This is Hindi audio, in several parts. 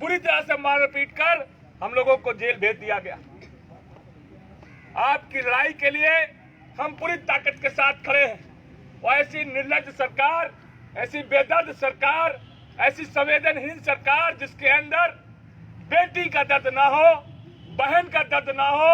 बुरी तरह से मार पीट कर हम लोगों को जेल भेज दिया गया। आपकी लड़ाई के लिए हम पूरी ताकत के साथ खड़े हैं और ऐसी निर्लज्ज सरकार, ऐसी बेदर्द सरकार, ऐसी संवेदनहीन सरकार जिसके अंदर बेटी का दर्द ना हो, बहन का दर्द ना हो,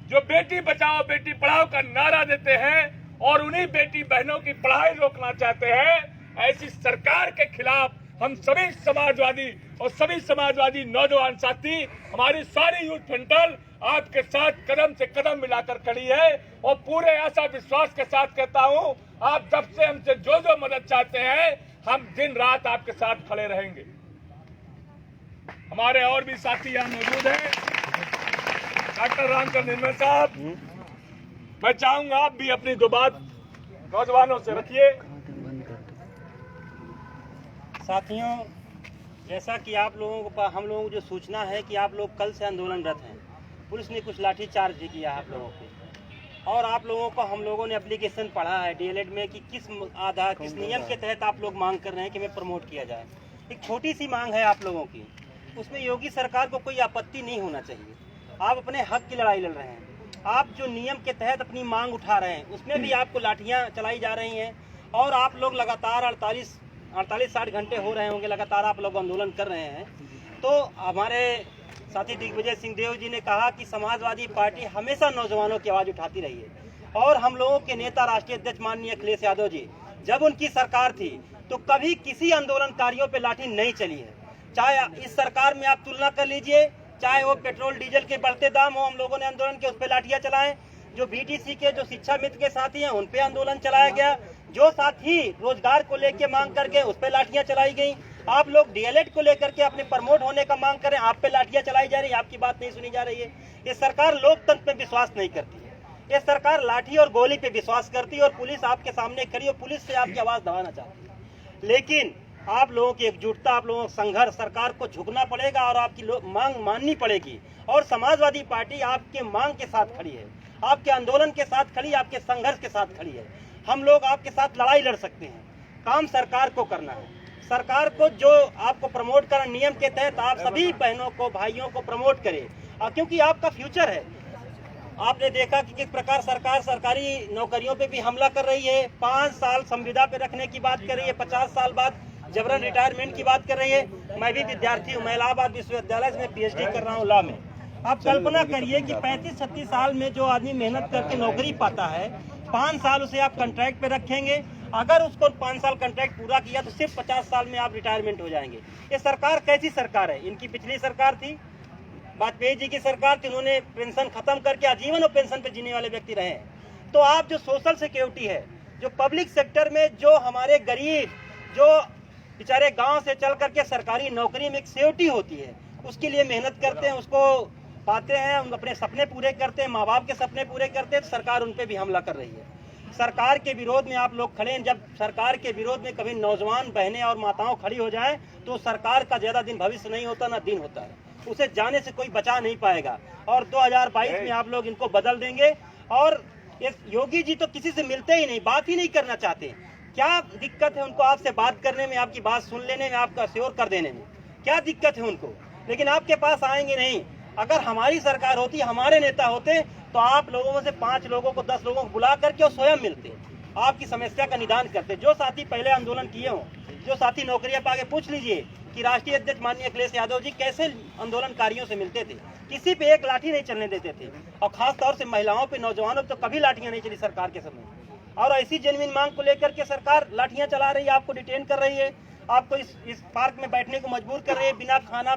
जो बेटी बचाओ बेटी पढ़ाओ का नारा देते हैं और उन्हीं बेटी बहनों की पढ़ाई रोकना चाहते हैं, ऐसी सरकार के खिलाफ हम सभी समाजवादी और सभी समाजवादी नौजवान साथी, हमारी सारी यूथ फ्रंटल आपके साथ कदम से कदम मिलाकर खड़ी है और पूरे आशा विश्वास के साथ कहता हूं, आप जब से हमसे जो मदद चाहते हैं हम दिन रात आपके साथ खड़े रहेंगे। हमारे और भी साथी यहाँ मौजूद हैं। डॉक्टर रामचंद्र निर्मल साहब, मैं चाहूंगा आप भी अपनी दो बात नौजवानों से रखिए। साथियों, जैसा कि आप लोगों को हम लोगों को जो सूचना है कि आप लोग कल से आंदोलनरत हैं, पुलिस ने कुछ लाठीचार्ज भी किया आप लोगों पे और आप लोगों को हम लोगों ने एप्लीकेशन पढ़ा है डीएलएड में कि किस नियम के तहत आप लोग मांग कर रहे हैं कि हमें प्रमोट किया जाए। एक छोटी सी मांग है आप लोगों की, उसमें योगी सरकार को कोई आपत्ति नहीं होना चाहिए। आप अपने हक की लड़ाई लड़ रहे हैं, आप जो नियम के तहत अपनी मांग उठा रहे हैं उसमें भी आपको लाठियाँ चलाई जा रही हैं और आप लोग लगातार 48-60 घंटे हो रहे होंगे लगातार आप लोग आंदोलन कर रहे हैं। तो हमारे साथी दिग्विजय सिंह देव जी ने कहा कि समाजवादी पार्टी हमेशा नौजवानों की आवाज़ उठाती रही है और हम लोगों के नेता राष्ट्रीय अध्यक्ष माननीय अखिलेश यादव जी, जब उनकी सरकार थी तो कभी किसी आंदोलनकारियों पे लाठी नहीं चली है। चाहे इस सरकार में आप तुलना कर लीजिए, चाहे वो पेट्रोल डीजल के बढ़ते दाम हो, हम लोगों ने आंदोलन के उस पर लाठियाँ चलाएं। जो बीटीसी के जो शिक्षा मित्र के साथी हैं उन पे आंदोलन चलाया गया। जो साथी रोजगार को लेके मांग करके उस पे लाठियाँ चलाई गई। आप लोग डीएलएड को लेकर के अपने प्रमोट होने का मांग करें, आप पे लाठियाँ चलाई जा रही है, आपकी बात नहीं सुनी जा रही है। ये सरकार लोकतंत्र पे विश्वास नहीं करती है, ये सरकार लाठी और गोली पे विश्वास करती है और पुलिस आपके सामने खड़ी और पुलिस से आपकी आवाज दबाना चाहती है। लेकिन आप लोगों की एकजुटता, आप लोगों का संघर्ष, सरकार को झुकना पड़ेगा और आपकी मांग माननी पड़ेगी। और समाजवादी पार्टी आपके मांग के साथ खड़ी है, आपके आंदोलन के साथ खड़ी, आपके संघर्ष के साथ खड़ी है। हम लोग आपके साथ लड़ाई लड़ सकते हैं, काम सरकार को करना है। सरकार को जो आपको प्रमोट करना, नियम के तहत आप सभी बहनों को भाइयों को प्रमोट करे क्योंकि आपका फ्यूचर है। आपने देखा कि किस प्रकार सरकार सरकारी नौकरियों पे भी हमला कर रही है, 5 साल संविदा पे रखने की बात कर रही है, 50 साल बाद जबरन रिटायरमेंट की बात कर रही है। मैं भी विद्यार्थी हूँ, मैं इलाहाबाद विश्वविद्यालय में पीएचडी कर रहा हूँ लॉ में। आप कल्पना करिए कि 35-36 साल में जो आदमी मेहनत करके नौकरी पाता है, 5 साल उसे आप कॉन्ट्रैक्ट पे रखेंगे। अगर उसको 5 साल कॉन्ट्रैक्ट पूरा किया तो सिर्फ 50 साल में आप रिटायरमेंट हो जाएंगे। ये सरकार कैसी सरकार है? इनकी पिछली सरकार थी, वाजपेयी जी की सरकार थी, उन्होंने पेंशन खत्म करके आजीवन और पेंशन पे जीने वाले व्यक्ति रहे हैं। तो आप जो सोशल सिक्योरिटी है, जो पब्लिक सेक्टर में जो हमारे गरीब जो बेचारे गांव से चल करके सरकारी नौकरी में एक सिक्योरिटी होती है, उसके लिए मेहनत करते हैं, उसको पाते हैं, उन अपने सपने पूरे करते हैं, माँ बाप के सपने पूरे करते हैं, तो सरकार उन पे भी हमला कर रही है। सरकार के विरोध में आप लोग खड़े हैं। जब सरकार के विरोध में कभी नौजवान बहनें और माताओं खड़ी हो जाएं तो सरकार का ज्यादा दिन भविष्य नहीं होता, ना दिन होता है, उसे जाने से कोई बचा नहीं पाएगा। और 2022 में आप लोग इनको बदल देंगे। और ये योगी जी तो किसी से मिलते ही नहीं, बात ही नहीं करना चाहते। क्या दिक्कत है उनको आपसे बात करने में, आपकी बात सुन लेने में, आपका श्योर कर देने में क्या दिक्कत है उनको? लेकिन आपके पास आएंगे नहीं। अगर हमारी सरकार होती, हमारे नेता होते, तो आप लोगों में से 5 लोगों को 10 लोगों को बुला करके और स्वयं मिलते, आपकी समस्या का निदान करते। जो साथी पहले आंदोलन किए हों, जो साथी नौकरियां पाके, पूछ लीजिए कि राष्ट्रीय अध्यक्ष माननीय अखिलेश यादव जी कैसे आंदोलनकारियों से मिलते थे, किसी पे एक लाठी नहीं चलने देते थे। और खास तौर से महिलाओं पे, नौजवानों पे तो कभी लाठियां नहीं चली सरकार के समय। और ऐसी जेन्युइन मांग को लेकर के सरकार लाठियां चला रही है, आपको डिटेन कर रही है, आपको इस पार्क में बैठने को मजबूर कर रही है, बिना खाना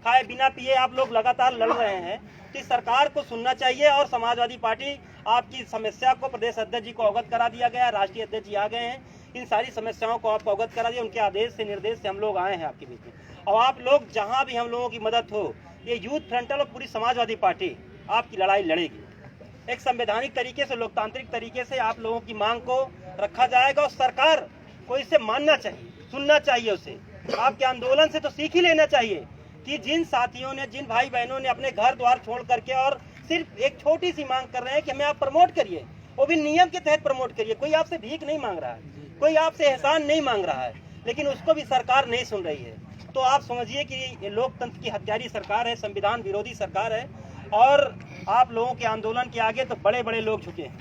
खाए बिना पिए आप लोग लगातार लड़ रहे हैं। तो सरकार को सुनना चाहिए। और समाजवादी पार्टी आपकी समस्या को प्रदेश अध्यक्ष जी को अवगत करा दिया गया, राष्ट्रीय अध्यक्ष जी आ गए हैं, इन सारी समस्याओं को आपको अवगत करा दिया। उनके आदेश से, निर्देश से हम लोग आए हैं आपके बीच में। और आप लोग जहां भी हम लोगों की मदद हो, ये यूथ फ्रंटल और पूरी समाजवादी पार्टी आपकी लड़ाई लड़ेगी। एक संवैधानिक तरीके से, लोकतांत्रिक तरीके से आप लोगों की मांग को रखा जाएगा और सरकार को इसे मानना चाहिए, सुनना चाहिए उसे। आपके आंदोलन से तो सीख ही लेना चाहिए कि जिन साथियों ने, जिन भाई बहनों ने अपने घर द्वार छोड़ करके और सिर्फ एक छोटी सी मांग कर रहे हैं कि हमें आप प्रमोट करिए, वो भी नियम के तहत प्रमोट करिए। कोई आपसे भीख नहीं मांग रहा है, कोई आपसे एहसान नहीं मांग रहा है, लेकिन उसको भी सरकार नहीं सुन रही है। तो आप समझिए कि ये लोकतंत्र की हत्यारी सरकार है, संविधान विरोधी सरकार है। और आप लोगों के आंदोलन के आगे तो बड़े बड़े लोग झुके हैं,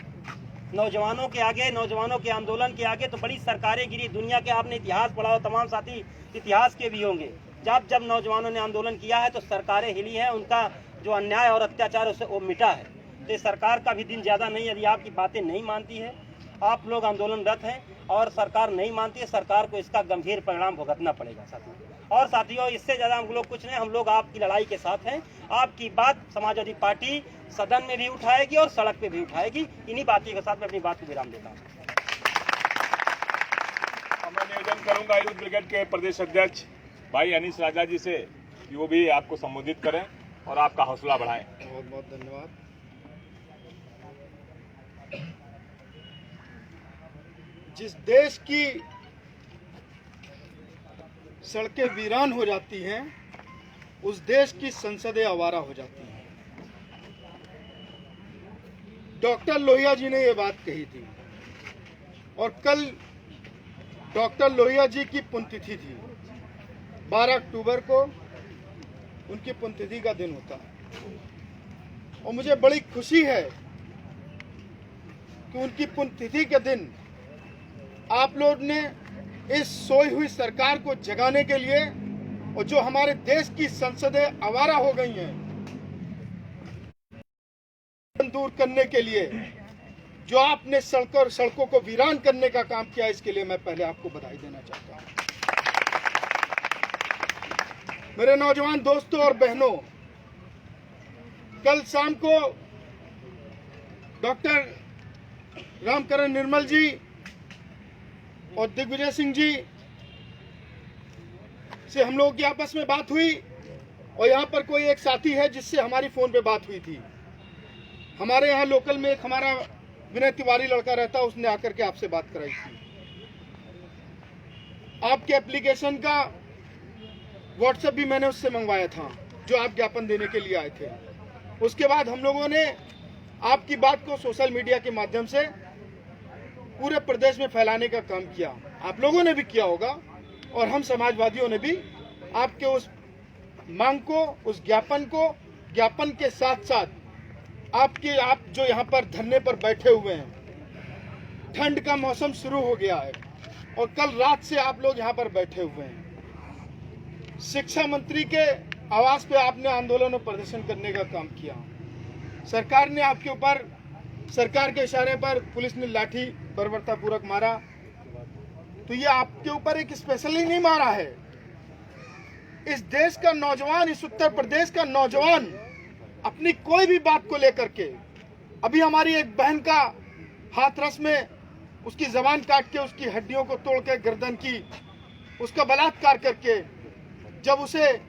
नौजवानों के आगे, नौजवानों के आंदोलन के आगे तो बड़ी सरकारें गिरी। दुनिया के आपने इतिहास पढ़ा हो, तमाम साथी इतिहास के भी होंगे, जब जब नौजवानों ने आंदोलन किया है तो सरकारें हिली हैं, उनका जो अन्याय और अत्याचार उसे वो मिटा है। तो सरकार का भी दिन ज़्यादा नहीं, यदि आपकी बातें नहीं मानती है, आप लोग आंदोलनरत हैं और सरकार नहीं मानती है, सरकार को इसका गंभीर परिणाम भुगतना पड़ेगा साथियों। और साथियों, इससे ज़्यादा हम लोग कुछ नहीं, हम लोग आपकी लड़ाई के साथ हैं। आपकी बात समाजवादी पार्टी सदन में भी उठाएगी और सड़क पे भी उठाएगी। इन्हीं बातों के साथ मैं अपनी बात को विराम देता हूँ। मैं निवेदन करूंगा यूथ ब्रिगेड के प्रदेश अध्यक्ष भाई अनीस राजा जी से कि वो भी आपको संबोधित करें और आपका हौसला बढ़ाएं। बहुत बहुत धन्यवाद। जिस देश की सड़कें वीरान हो जाती हैं, उस देश की संसदें आवारा हो जाती हैं। डॉक्टर लोहिया जी ने ये बात कही थी और कल डॉक्टर लोहिया जी की पुण्यतिथि थी। 12 अक्टूबर को उनकी पुण्यतिथि का दिन होता है और मुझे बड़ी खुशी है कि उनकी पुण्यतिथि के दिन आप लोग ने इस सोई हुई सरकार को जगाने के लिए और जो हमारे देश की संसदें आवारा हो गई हैं दूर करने के लिए जो आपने सड़कों को वीरान करने का काम किया, इसके लिए मैं पहले आपको बधाई देना चाहता हूं। मेरे नौजवान दोस्तों और बहनों, कल शाम को डॉक्टर रामकरण निर्मल जी और दिग्विजय सिंह जी से हम लोगों की आपस में बात हुई और यहाँ पर कोई एक साथी है जिससे हमारी फोन पे बात हुई थी। हमारे यहाँ लोकल में एक हमारा विनय तिवारी लड़का रहता, उसने आकर के आपसे बात कराई थी। आपके एप्लीकेशन का व्हाट्सएप भी मैंने उससे मंगवाया था जो आप ज्ञापन देने के लिए आए थे। उसके बाद हम लोगों ने आपकी बात को सोशल मीडिया के माध्यम से पूरे प्रदेश में फैलाने का काम किया। आप लोगों ने भी किया होगा और हम समाजवादियों ने भी आपके उस मांग को, उस ज्ञापन के साथ साथ आप जो यहाँ पर धरने पर बैठे हुए हैं, ठंड का मौसम शुरू हो गया है और कल रात से आप लोग यहाँ पर बैठे हुए हैं। शिक्षा मंत्री के आवास पे आपने आंदोलन और प्रदर्शन करने का काम किया। सरकार ने आपके ऊपर, सरकार के इशारे पर पुलिस ने लाठी बर्बरतापूर्वक मारा, तो ये आपके ऊपर एक स्पेशली नहीं मारा है। इस देश का नौजवान, इस उत्तर प्रदेश का नौजवान अपनी कोई भी बात को लेकर के, अभी हमारी एक बहन का हाथरस में उसकी जबान काट के उसकी हड्डियों को तोड़ के गर्दन की, उसका बलात्कार करके, जब उसे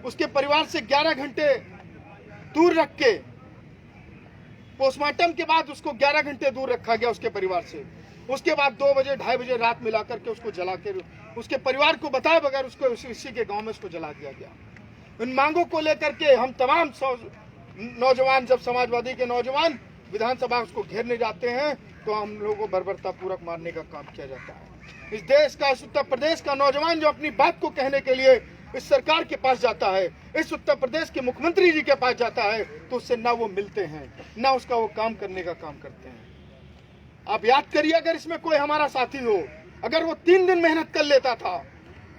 उसके परिवार से 11 घंटे दूर रख के, पोस्टमार्टम के बाद उसको 11 घंटे दूर रखा गया उसके परिवार से। उसके बाद 2 बजे 2:30 बजे रात मिला करके उसको जला के, उसके परिवार को बताए बगैर उसको इसी के गांव में उसको जला दिया गया। इन मांगों को लेकर के हम तमाम नौजवान, जब समाजवादी के नौजवान विधानसभा उसको घेरने जाते हैं तो हम लोगों को बर्बरतापूर्वक मारने का काम किया जाता है। इस देश का, इस उत्तर प्रदेश का नौजवान जो अपनी बात को कहने के लिए इस सरकार के पास जाता है, इस उत्तर प्रदेश के मुख्यमंत्री जी के पास जाता है, तो उससे ना वो मिलते हैं, ना उसका वो काम करने का काम करते हैं। आप याद करिए, अगर इसमें कोई हमारा साथी हो, अगर वो 3 दिन मेहनत कर लेता था,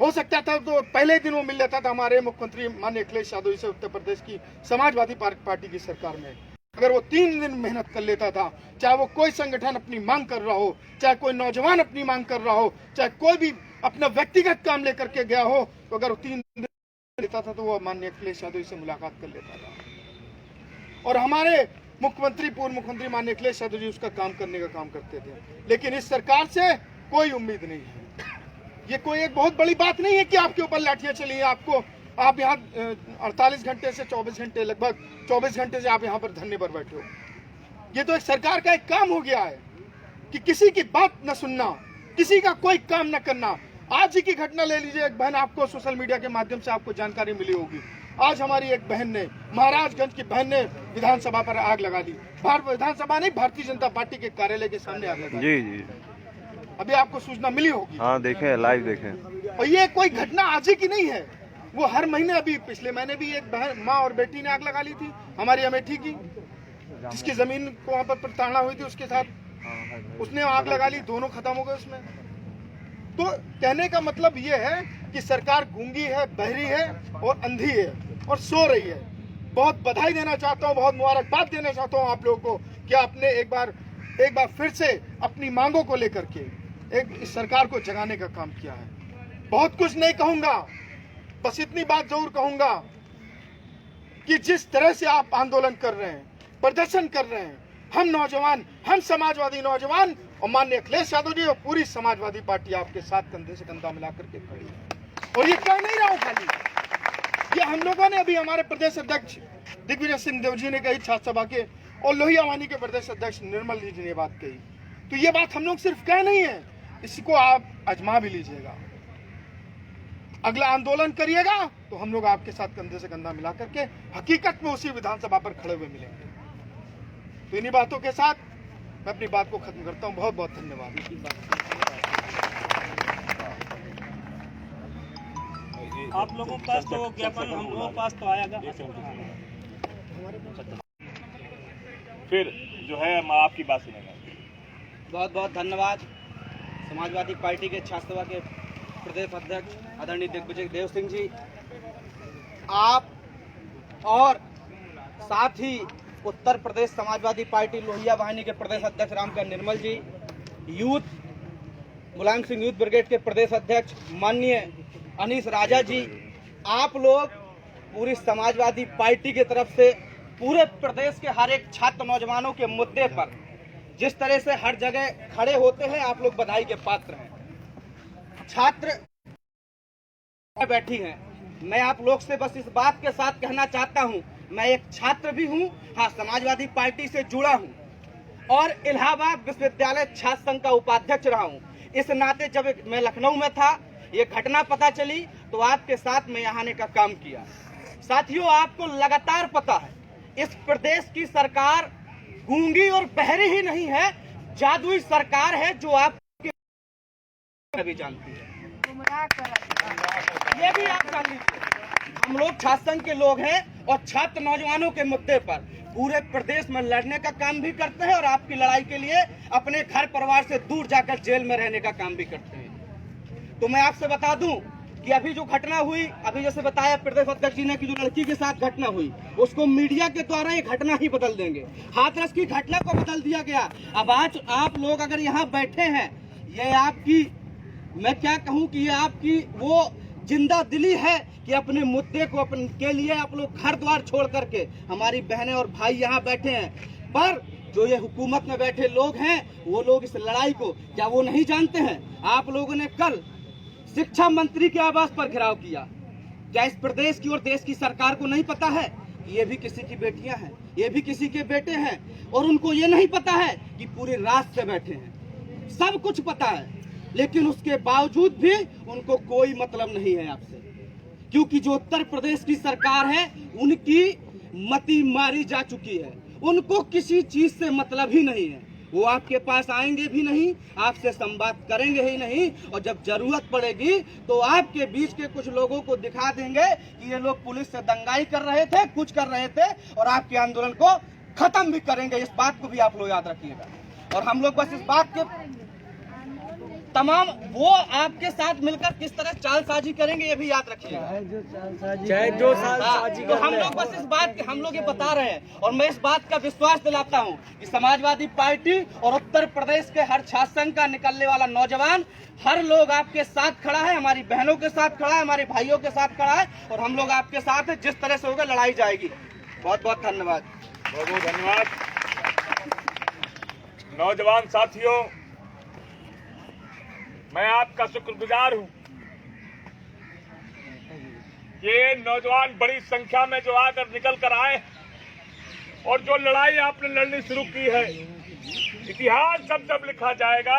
हो सकता था तो पहले दिन वो मिल लेता था हमारे मुख्यमंत्री माननीय अखिलेश यादव जी से, उत्तर प्रदेश की समाजवादी पार्टी की सरकार में। अगर वो 3 दिन मेहनत कर लेता था, चाहे वो कोई संगठन अपनी मांग कर रहा हो, चाहे कोई नौजवान अपनी मांग कर रहा हो, चाहे कोई भी अपना व्यक्तिगत काम लेकर के गया हो, तो अगर वो 3 दिन लेता था तो वो माननीय अखिलेश यादव जी से मुलाकात कर लेता था। और हमारे मुख्यमंत्री, पूर्व मुख्यमंत्री माननीय अखिलेश यादव जी उसका काम करने का काम करते थे। लेकिन इस सरकार से कोई उम्मीद नहीं है। ये कोई एक बहुत बड़ी बात नहीं है कि आपके ऊपर लाठियां चली हैं। आप यहाँ 48 घंटे से 24 घंटे, लगभग 24 घंटे से आप यहाँ पर धरने पर बैठे हो। ये तो एक सरकार का एक काम हो गया है कि किसी की बात न सुनना, किसी का कोई काम न करना। आज ही की घटना ले लीजिए, एक बहन, आपको सोशल मीडिया के माध्यम से आपको जानकारी मिली होगी, आज हमारी एक बहन ने, महाराजगंज की बहन ने विधानसभा पर आग लगा दी। विधानसभा नहीं, भारतीय जनता पार्टी के कार्यालय के सामने आग लगा दी। जी। अभी आपको सूचना मिली होगी। हाँ, देखें, लाइव देखें। और ये कोई घटना आज ही की नहीं है, वो हर महीने, अभी पिछले महीने भी एक बहन, माँ और बेटी ने आग लगा ली थी हमारी अमेठी की, जिसकी जमीन को वहां पर प्रताड़ना हुई थी उसके साथ, उसने आग लगा ली, दोनों खत्म हो गए उसमें। तो कहने का मतलब ये है कि सरकार गूंगी है, बहरी है और अंधी है और सो रही है। बहुत बधाई देना चाहता हूँ, बहुत मुबारकबाद देना चाहता हूँ आप लोगों को कि आपने एक बार फिर से अपनी मांगों को लेकर के इस सरकार को जगाने का काम किया है। बहुत कुछ नहीं कहूंगा, बस इतनी बात जरूर कहूंगा कि जिस तरह से आप आंदोलन कर रहे हैं, प्रदर्शन कर रहे हैं, हम नौजवान, हम समाजवादी नौजवान और माननीय अखिलेश यादव जी और पूरी समाजवादी पार्टी आपके साथ कंधे से कंधा मिलाकर के खड़ी है। और ये कह नहीं रहा हूं खाली, ये हम लोगों ने अभी हमारे प्रदेश अध्यक्ष दिग्विजय सिंह देव जी ने कही छात्र सभा के, और लोहिया वाहिनी के प्रदेश अध्यक्ष निर्मल जी ने बात कही। तो ये बात हम लोग सिर्फ कह नहीं है, इसको आप आजमा भी लीजिएगा। अगला आंदोलन करिएगा तो हम लोग आपके साथ कंधे से कंधा मिला करके हकीकत में उसी विधानसभा पर खड़े हुए मिलेंगे। तो इन्हीं बातों के साथ मैं अपनी बात को खत्म करता हूं। बहुत बहुत धन्यवाद। आप लोगों के पास तो ज्ञापन हम लोगों के पास तो आएगा। फिर जो है हम आपकी बात सुनेंगे। बहुत बहुत धन्यवाद समाजवादी पार्टी के छात्र सभा के प्रदेश अध्यक्ष आदरणीय दिग्विजय देव सिंह जी, आप और साथ ही उत्तर प्रदेश समाजवादी पार्टी लोहिया वाहिनी के प्रदेश अध्यक्ष रामकर निर्मल जी, मुलायम सिंह यूथ ब्रिगेड के प्रदेश अध्यक्ष माननीय अनीश राजा जी, आप लोग पूरी समाजवादी पार्टी की तरफ से पूरे प्रदेश के हर एक छात्र नौजवानों के मुद्दे पर जिस तरह से हर जगह खड़े होते हैं, आप लोग बधाई के पात्र हैं। छात्र बैठी हैं, मैं आप लोग से बस इस बात के साथ कहना चाहता हूं, मैं एक छात्र भी हूं, हाँ समाजवादी पार्टी से जुड़ा हूं और इलाहाबाद विश्वविद्यालय छात्र संघ का उपाध्यक्ष रहा हूं। इस नाते जब मैं लखनऊ में था, ये घटना पता चली तो आपके साथ मैं यहाँ आने का काम किया। साथियों, आपको लगातार पता है इस प्रदेश की सरकार गूंगी और बहरी ही नहीं है, जादुई सरकार है जो आप भी जानती है, ये भी आप जान लीजिए। हम लोग छात्र संघ के लोग हैं और छात्र नौजवानों के मुद्दे पर पूरे प्रदेश में लड़ने का काम भी करते हैं और आपकी लड़ाई के लिए अपने घर परिवार से दूर जाकर जेल में रहने का काम भी करते हैं। तो मैं आपसे बता दूं कि अभी जो घटना हुई, अभी जैसे बताया प्रदेश अध्यक्ष जी ने कि जो लड़की के साथ घटना हुई, उसको मीडिया के द्वारा ये घटना ही बदल देंगे। हाथरस की घटना को बदल दिया गया। अब आज आप लोग अगर यहाँ बैठे हैं, ये आपकी, मैं क्या कहूँ कि ये आपकी वो जिंदा दिली है कि अपने मुद्दे को अपन के लिए आप लोग घर द्वार छोड़ करके, हमारी बहनें और भाई यहाँ बैठे हैं, पर जो ये हुकूमत में बैठे लोग हैं, वो लोग इस लड़ाई को क्या वो नहीं जानते हैं? आप लोगों ने कल शिक्षा मंत्री के आवास पर घेराव किया। क्या इस प्रदेश की और देश की सरकार को नहीं पता है कि ये भी किसी की बेटियां हैं, ये भी किसी के बेटे हैं, और उनको ये नहीं पता है कि पूरी रात से बैठे हैं? सब कुछ पता है, लेकिन उसके बावजूद भी उनको कोई मतलब नहीं है आपसे, क्योंकि जो उत्तर प्रदेश की सरकार है उनकी मति मारी जा चुकी है। उनको किसी चीज से मतलब ही नहीं है। वो आपके पास आएंगे भी नहीं, आपसे संवाद करेंगे ही नहीं, और जब जरूरत पड़ेगी तो आपके बीच के कुछ लोगों को दिखा देंगे कि ये लोग पुलिस से दंगाई कर रहे थे, कुछ कर रहे थे, और आपके आंदोलन को खत्म भी करेंगे। इस बात को भी आप लोग याद रखिएगा। और हम लोग बस इस बात के तमाम वो आपके साथ मिलकर किस तरह चालसाजी करेंगे, ये भी याद रखिएगा। तो हम लोग बस इस बात, हम लोग ये बता रहे हैं, और मैं इस बात का विश्वास दिलाता हूं कि समाजवादी पार्टी और उत्तर प्रदेश के हर छात्र संघ का निकलने वाला नौजवान, हर लोग आपके साथ खड़ा है, हमारी बहनों के साथ खड़ा है, हमारे भाइयों के साथ खड़ा है, और हम लोग आपके साथ है। जिस तरह से होगा लड़ाई जाएगी। बहुत बहुत धन्यवाद। बहुत बहुत धन्यवाद। नौजवान साथियों, मैं आपका शुक्रगुजार हूं। ये नौजवान बड़ी संख्या में जो आकर निकल कर आए और जो लड़ाई आपने लड़नी शुरू की है, इतिहास जब लिखा जाएगा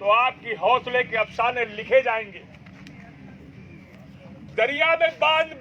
तो आपकी हौसले के अफसाने लिखे जाएंगे। दरिया में बांध